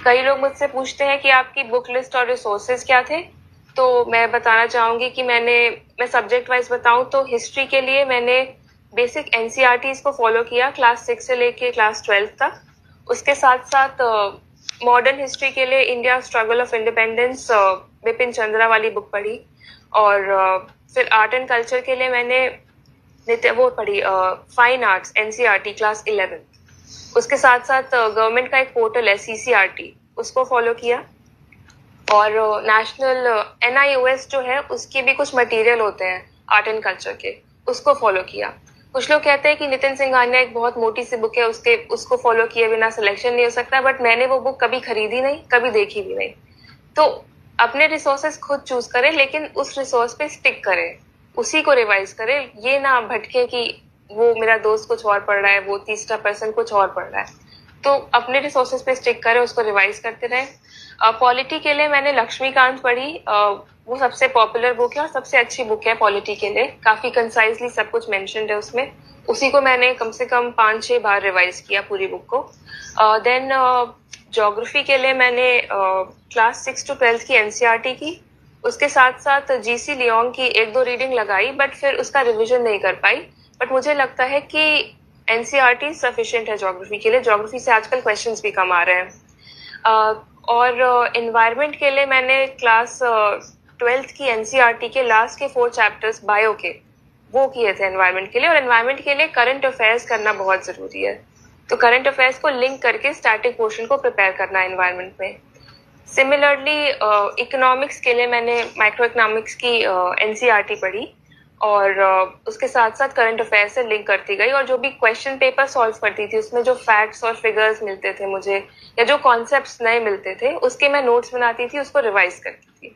कई लोग मुझसे पूछते हैं कि आपकी बुक लिस्ट और रिसोर्सेज क्या थे, तो मैं बताना चाहूंगी कि मैं सब्जेक्ट वाइज बताऊं तो हिस्ट्री के लिए मैंने बेसिक एनसीईआरटीज को फॉलो किया क्लास 6 से लेके क्लास 12 तक। उसके साथ साथ मॉडर्न हिस्ट्री के लिए India struggle of independence Bipin Chandra वाली बुक पढ़ी। और फिर आर्ट एंड कल्चर के लिए मैंने वो पढ़ी फाइन आर्ट्स एनसीईआरटी क्लास 11। उसके साथ साथ गवर्नमेंट का एक पोर्टल है सीसीआरटी, उसको फॉलो किया। और नेशनल एनआईओएस जो है उसके भी कुछ मटेरियल होते हैं आर्ट एंड कल्चर के, उसको फॉलो किया। कुछ लोग कहते हैं कि नितिन सिंघानिया एक बहुत मोटी सी बुक है, उसको फॉलो किए बिना सिलेक्शन नहीं हो सकता, बट मैंने वो बुक कभी खरीदी नहीं, कभी देखी भी नहीं। तो अपने रिसोर्सेस खुद चूज करें, लेकिन उस रिसोर्स पे स्टिक करें, उसी को रिवाइज करें। ये ना भटके कि वो मेरा दोस्त कुछ और पढ़ रहा है, वो तीसरा पर्सन कुछ और पढ़ रहा है। तो अपने रिसोर्सेज पे स्टिक करें, उसको रिवाइज करते रहें। पॉलिटी के लिए मैंने लक्ष्मीकांत पढ़ी। वो सबसे पॉपुलर बुक है और सबसे अच्छी बुक है पॉलिटी के लिए, काफी कंसाइजली सब कुछ मेंशन्ड है उसमें। उसी को मैंने कम से कम 5-6 बार रिवाइज किया पूरी बुक को। देन ज्योग्राफी के लिए मैंने क्लास 6 to 12 की एनसीईआरटी की। उसके साथ साथ जीसी लियोंग की 1-2 रीडिंग लगाई, बट फिर उसका रिविजन नहीं कर पाई। बट मुझे लगता है कि एनसीईआरटी सफिशिएंट है ज्योग्राफी के लिए। ज्योग्राफी से आजकल क्वेश्चंस भी कम आ रहे हैं। और एनवायरनमेंट के लिए मैंने क्लास 12th की एनसीईआरटी के लास्ट के 4 चैप्टर्स बायो के वो किए थे एनवायरनमेंट के लिए। और एनवायरनमेंट के लिए करंट अफेयर्स करना बहुत जरूरी है, तो करंट अफेयर्स को लिंक करके स्टैटिक पोर्शन को प्रिपेयर करना है एनवायरनमेंट में। सिमिलरली इकोनॉमिक्स के लिए मैंने माइक्रो इकोनॉमिक्स की एनसीईआरटी पढ़ी और उसके साथ साथ करंट अफेयर से लिंक करती गई। और जो भी क्वेश्चन पेपर सॉल्व करती थी उसमें जो फैक्ट्स और फिगर्स मिलते थे मुझे, या जो कॉन्सेप्ट्स नए मिलते थे, उसके मैं नोट्स बनाती थी उसको रिवाइज करके।